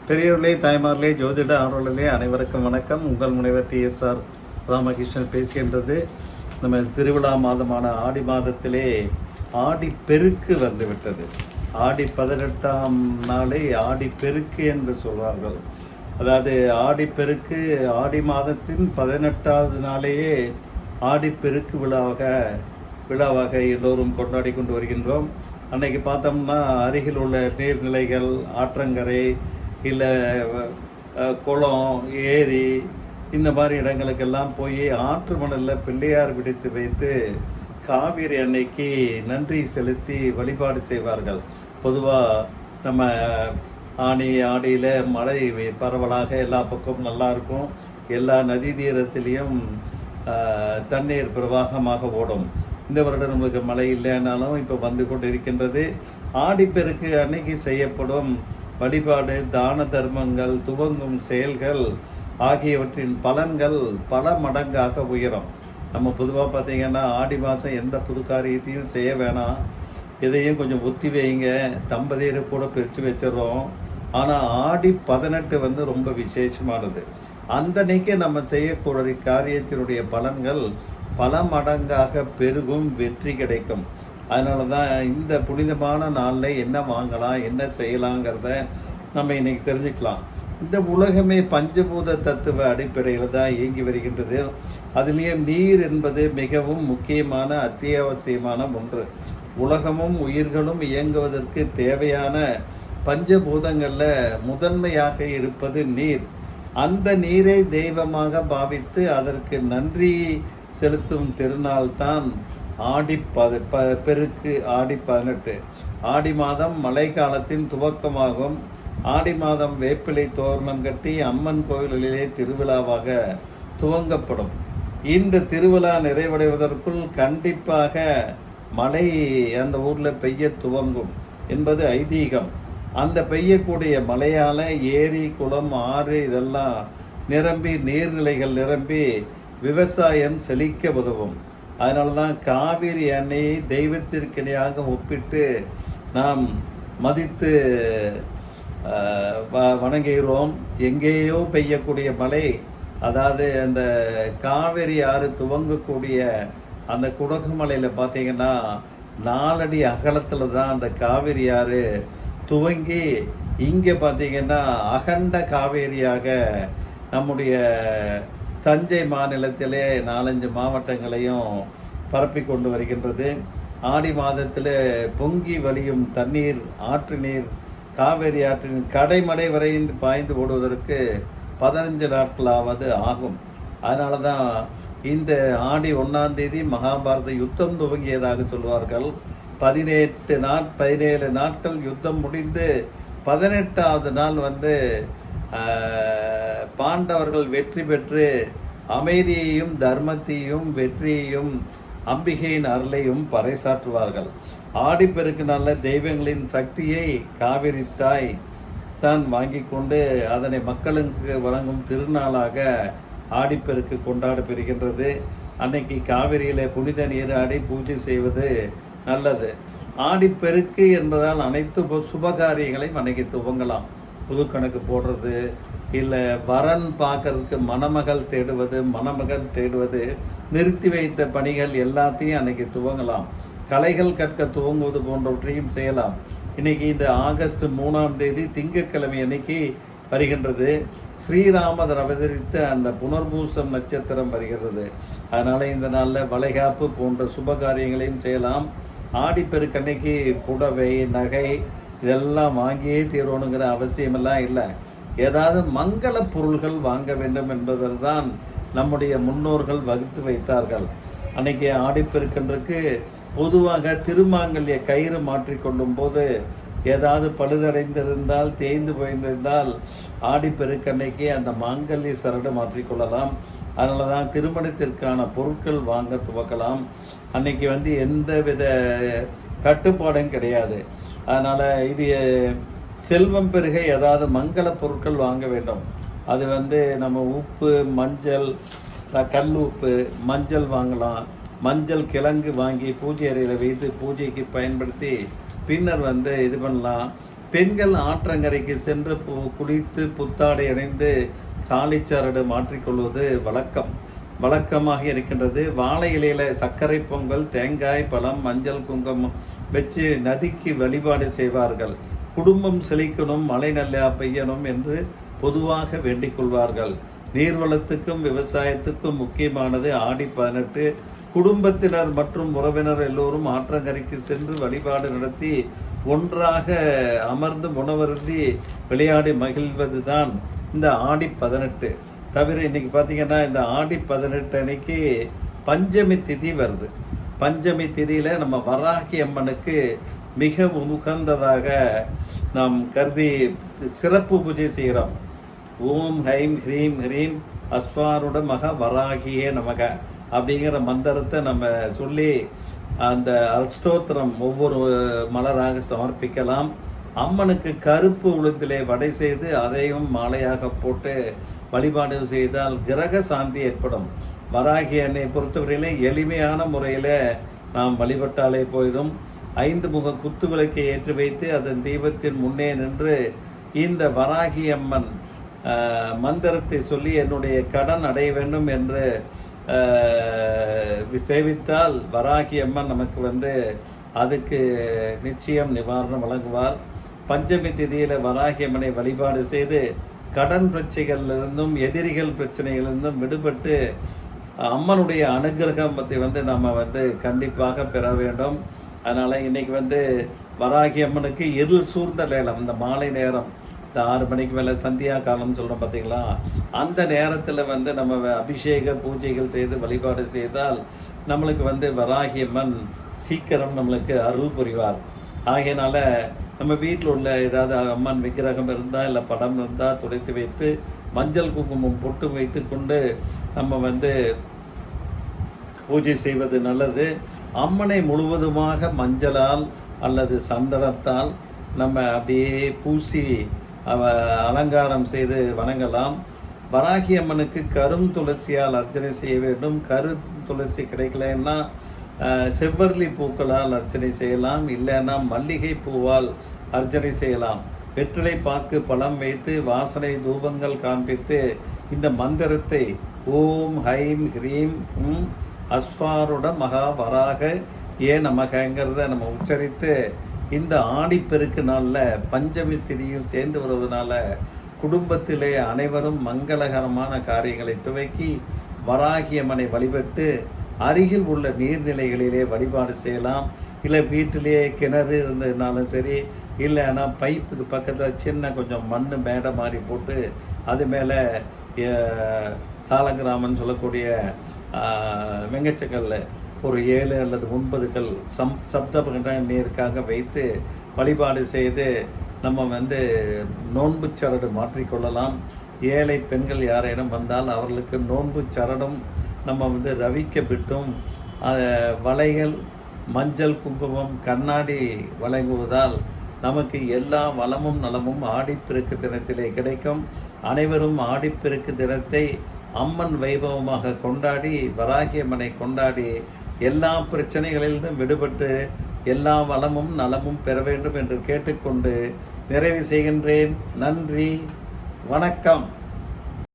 பெரியவர்களே, தாய்மார்களே, ஜோதிட ஆர்வலர்களே அனைவருக்கும் வணக்கம். உங்கள் முனைவர் TSR ராமகிருஷ்ணன் பேசுகின்றது. நம்ம திருவிழா மாதமான ஆடி மாதத்திலே ஆடி பெருக்கு வந்துவிட்டது. ஆடி 18ஆம் நாளை ஆடி பெருக்கு என்று சொல்வார்கள். அதாவது ஆடி பெருக்கு ஆடி மாதத்தின் 18வது நாளையே ஆடி பெருக்கு விழாவாக எல்லோரும் கொண்டாடி கொண்டு வருகின்றோம். அன்னைக்கு பார்த்தோம்னா அருகில் உள்ள நீர்நிலைகள், ஆற்றங்கரை, இல்லை குளம், ஏரி, இந்த மாதிரி இடங்களுக்கெல்லாம் போய் ஆற்று மணலில் பிள்ளையார் பிடித்து வைத்து காவிரி அன்னைக்கு நன்றி செலுத்தி வழிபாடு செய்வார்கள். பொதுவாக நம்ம ஆடியில் மழை பரவலாக எல்லா பக்கமும் நல்லாயிருக்கும். எல்லா நதி தீரத்திலையும் தண்ணீர் பிரவாகமாக ஓடும். இந்த வருடம் நம்மளுக்கு மழை இல்லைன்னாலும் இப்போ வந்து கொண்டு இருக்கின்றது. ஆடிப்பெருக்கு அன்னைக்கு செய்யப்படும் வழிபாடு, தான தர்மங்கள், துவங்கும் செயல்கள் ஆகியவற்றின் பலன்கள் பல மடங்காக உயரும். நம்ம பொதுவாக பார்த்திங்கன்னா ஆடி மாதம் எந்த புது காரியத்தையும் செய்ய வேணாம், இதையும் கொஞ்சம் ஒத்தி வைங்க, தம்பதியரை கூட பிரித்து வச்சிடறோம். ஆனால் ஆடி 18 ரொம்ப விசேஷமானது. அன்னைக்கு நம்ம செய்யக்கூடிய காரியத்தினுடைய பலன்கள் பல மடங்காக பெருகும், வெற்றி கிடைக்கும். அதனால தான் இந்த புனிதமான நாளில் என்ன வாங்கலாம், என்ன செய்யலாங்கிறத நம்ம இன்றைக்கி தெரிஞ்சுக்கலாம். இந்த உலகமே பஞ்சபூத தத்துவ அடிப்படையில் தான் இயங்கி வருகின்றது. அதுலேயே நீர் என்பது மிகவும் முக்கியமான அத்தியாவசியமான ஒன்று. உலகமும் உயிர்களும் இயங்குவதற்கு தேவையான பஞ்சபூதங்களில் முதன்மையாக இருப்பது நீர். அந்த நீரை தெய்வமாக பாவித்து அதற்கு நன்றி செலுத்தும் திருநாள் தான் ஆடி பெருக்கு. ஆடி 18 ஆடி மாதம் மழை காலத்தின் துவக்கமாகும். ஆடி மாதம் வேப்பிலை தோரணம் கட்டி அம்மன் கோயில்களிலே திருவிழாவாக துவங்கப்படும். இந்த திருவிழா நிறைவடைவதற்குள் கண்டிப்பாக மழை அந்த ஊரில் பெய்ய துவங்கும் என்பது ஐதீகம். அந்த பெய்யக்கூடிய மழையால் ஏரி, குளம், ஆறு இதெல்லாம் நிரம்பி, நீர்நிலைகள் நிரம்பி விவசாயம் செழிக்க உதவும். அதனால தான் காவிரி அன்னையை தெய்வத்திற்கிணையாக ஒப்பிட்டு நாம் மதித்து வணங்குகிறோம். எங்கேயோ பெய்யக்கூடிய மழை, அதாவது அந்த காவிரி ஆறு துவங்கக்கூடிய அந்த குடகுமலையில் பார்த்திங்கன்னா 4 அடி அகலத்தில் தான் அந்த காவிரி ஆறு துவங்கி இங்கே பார்த்திங்கன்னா அகண்ட காவேரியாக நம்முடைய தஞ்சை மாநிலத்திலே 4-5 மாவட்டங்களையும் பரப்பி கொண்டு வருகின்றது. ஆடி மாதத்தில் பொங்கி வழியும் தண்ணீர், ஆற்று நீர், காவேரி ஆற்றின் கடைமடை வரை பாய்ந்து ஓடுவதற்கு 15 நாட்களாவது ஆகும். அதனால தான் இந்த ஆடி 1ஆம் தேதி மகாபாரத யுத்தம் துவங்கியதாக சொல்வார்கள். 17 நாட்கள் யுத்தம் முடிந்து 18வது நாள் பாண்டவர்கள் வெற்றி பெற்று அமைதியையும் தர்மத்தையும் வெற்றியையும் அம்பிகையின் அருளையும் பறைசாற்றுவார்கள். ஆடிப்பெருக்கு நல்ல தெய்வங்களின் சக்தியை காவிரி தாய் தான் வாங்கி கொண்டு அதனை மக்களுக்கு வழங்கும் திருநாளாக ஆடிப்பெருக்கு கொண்டாடப்பெறுகின்றது. அன்னைக்கு காவிரியில் புனித நீராடி பூஜை செய்வது நல்லது. ஆடிப்பெருக்கு என்பதால் அனைத்து சுபகாரியங்களையும் அன்னைக்கு துவங்கலாம். புது கணக்கு போடுறது, இல்லை வரன் பார்க்கறதுக்கு மணமகள் தேடுவது, மணமகன் தேடுவது, நிறுத்தி வைத்த பணிகள் எல்லாத்தையும் அன்னைக்கு துவங்கலாம். கலைகள் கற்க துவங்குவது போன்றவற்றையும் செய்யலாம். இன்றைக்கி இந்த ஆகஸ்ட் 3ஆம் தேதி திங்கட்கிழமை அன்னைக்கு வருகின்றது. ஸ்ரீராமர் அவதரித்த அந்த புனர்பூசம் நட்சத்திரம் வருகிறது. அதனால் இந்த நாளில் வளைகாப்பு போன்ற சுப காரியங்களையும் செய்யலாம். ஆடிப்பெருக்கு அன்னைக்கு புடவை, நகை இதெல்லாம் வாங்கியே தீரணுங்கிற அவசியமெல்லாம் இல்லை. ஏதாவது மங்கள பொருள்கள் வாங்க வேண்டும் என்பதில் தான் நம்முடைய முன்னோர்கள் வகுத்து வைத்தார்கள். அன்றைக்கி ஆடிப்பெருக்கன்றுக்கு பொதுவாக திருமாங்கல்ய கயிறு மாற்றிக்கொள்ளும் போது ஏதாவது பழுதடைந்திருந்தால், தேய்ந்து போயிருந்தால் ஆடிப்பெருக்கன்னைக்கு அந்த மாங்கல்ய சரடு மாற்றிக்கொள்ளலாம். அதனால தான் திருமணத்திற்கான பொருட்கள் வாங்க துவக்கலாம். அன்னைக்கு எந்த வித கட்டுப்பாடும் கிடையாது. அதனால் இது செல்வம் பெருக ஏதாவது மங்கள பொருட்கள் வாங்க வேண்டும். அது நம்ம உப்பு, மஞ்சள், கல் உப்பு, மஞ்சள் வாங்கலாம். மஞ்சள் கிழங்கு வாங்கி பூஜை அறையில் வைத்து பூஜைக்கு பயன்படுத்தி பின்னர் இது பண்ணலாம். பெண்கள் ஆற்றங்கரைக்கு சென்று குளித்து புத்தாடை அணிந்து தாலிச்சரடு மாற்றிக்கொள்வது வழக்கமாக இருக்கின்றது. வாழை இலையில் சர்க்கரை பொங்கல், தேங்காய், பழம், மஞ்சள், குங்குமம் வச்சு நதிக்கு வழிபாடு செய்வார்கள். குடும்பம் செழிக்கணும், மழை நல்லா பெய்யணும் என்று பொதுவாக வேண்டிக் கொள்வார்கள். நீர்வளத்துக்கும் விவசாயத்துக்கும் முக்கியமானது ஆடி 18. குடும்பத்தினர் மற்றும் உறவினர் எல்லோரும் ஆற்றங்கரைக்கு சென்று வழிபாடு நடத்தி ஒன்றாக அமர்ந்து உணவருந்தி விளையாடி மகிழ்வது தான் இந்த ஆடி 18. தவிர இன்னைக்கு பார்த்தீங்கன்னா இந்த ஆடி 18 அன்னைக்கு பஞ்சமி திதி வருது. பஞ்சமி திதியில் நம்ம வராகி அம்மனுக்கு மிக உகந்ததாக நாம் கருதி சிறப்பு பூஜை செய்கிறோம். ஓம் ஹைம் ஹ்ரீம் ஹ்ரீம் அஸ்வாருட மக வராகியே நமக அப்படிங்கிற மந்திரத்தை நம்ம சொல்லி அந்த அஷ்டோத்திரம் ஒவ்வொரு மலராக சமர்ப்பிக்கலாம். அம்மனுக்கு கருப்பு உளுந்திலே வடை செய்து அதையும் மாலையாக போட்டு வழிபாடு செய்தால் கிரக சாந்தி ஏற்படும். வராகி அன்னை பொறுத்தவரையிலே எளிமையான முறையில் நாம் வழிபட்டாலே போயிடும். 5 முக குத்து விளக்கை ஏற்றி வைத்து அதன் தீபத்தின் முன்னே நின்று இந்த வராகி அம்மன் மந்திரத்தை சொல்லி என்னுடைய கடன் அடைய வேண்டும் என்று சேவித்தால் வராகி அம்மன் நமக்கு அதுக்கு நிச்சயம் நிவாரணம் வழங்குவார். பஞ்சமி திதியில் வராகி அம்மனை வழிபாடு செய்து கடன் பிரச்சனைகளிலிருந்தும் எதிரிகள் பிரச்சனைகளிலிருந்தும் விடுபட்டு அம்மனுடைய அனுகிரகத்தை நம்ம கண்டிப்பாக பெற வேண்டும். அதனால் இன்றைக்கி வராகி அம்மனுக்கு இருள் சூழ்ந்த நேரம், இந்த மாலை நேரம், இந்த 6 மணிக்கு மேலே சந்தியா காலம் சொல்கிறோம் பார்த்தீங்களா, அந்த நேரத்தில் நம்ம அபிஷேக பூஜைகள் செய்து வழிபாடு செய்தால் நம்மளுக்கு வராகி அம்மன் சீக்கிரம் நம்மளுக்கு அருள் புரிவார். ஆகையினால நம்ம வீட்டில் உள்ள ஏதாவது அம்மன் விக்கிரகம் இருந்தால் இல்லை படம் இருந்தால் துடைத்து வைத்து மஞ்சள் குங்குமம் பொட்டு வைத்து கொண்டு நம்ம பூஜை செய்வது நல்லது. அம்மனை முழுவதுமாக மஞ்சளால் அல்லது சந்தனத்தால் நம்ம அப்படியே பூசி அலங்காரம் செய்து வணங்கலாம். வராகி அம்மனுக்கு கரும் துளசியால் அர்ச்சனை செய்ய வேண்டும். துளசி கிடைக்கலன்னா செவ்வரளி பூக்களால் அர்ச்சனை செய்யலாம், இல்லைன்னா மல்லிகை பூவால் அர்ச்சனை செய்யலாம். வெற்றிலை பாக்கு பழம் வைத்து வாசனை தூபங்கள் காண்பித்து இந்த மந்திரத்தை ஓம் ஹைம் ஹ்ரீம் அஸ்வாருட மகா வராக நமகங்கிறத நம்ம உச்சரித்து இந்த ஆடிப்பெருக்கு நாளில் பஞ்சமி திதியும் சேர்ந்து வருவதனால குடும்பத்திலே அனைவரும் மங்களகரமான காரியங்களை துவக்கி வராகி அம்மனை வழிபட்டு அருகில் உள்ள நீர்நிலைகளிலே வழிபாடு செய்யலாம். இல்லை வீட்டிலேயே கிணறு இருந்ததுனாலும் சரி, இல்லைன்னா பைப்புக்கு பக்கத்தில் சின்ன கொஞ்சம் மண் மேடை மாதிரி போட்டு அது மேலே சாலங்கிராமன் சொல்லக்கூடிய வெங்கச்சக்கல்ல ஒரு 7 அல்லது 9 கல் சப்த நீருக்காக வைத்து வழிபாடு செய்து நம்ம நோன்பு சரடு மாற்றிக்கொள்ளலாம். ஏழை பெண்கள் யாரேனும் வந்தால் அவர்களுக்கு நோன்பு சரடும் நம்ம ரவிக்க விட்டும் வளைகள், மஞ்சள், குங்குமம், கண்ணாடி வழங்குவதால் நமக்கு எல்லா வளமும் நலமும் ஆடிப்பெருக்கு தினத்திலே கிடைக்கும். அனைவரும் ஆடிப்பெருக்கு தினத்தை அம்மன் வைபவமாக கொண்டாடி வராகி அம்மனை கொண்டாடி எல்லா பிரச்சனைகளிலிருந்தும் விடுபட்டு எல்லா வளமும் நலமும் பெற வேண்டும் என்று கேட்டுக்கொண்டு நிறைவு செய்கின்றேன். நன்றி, வணக்கம்.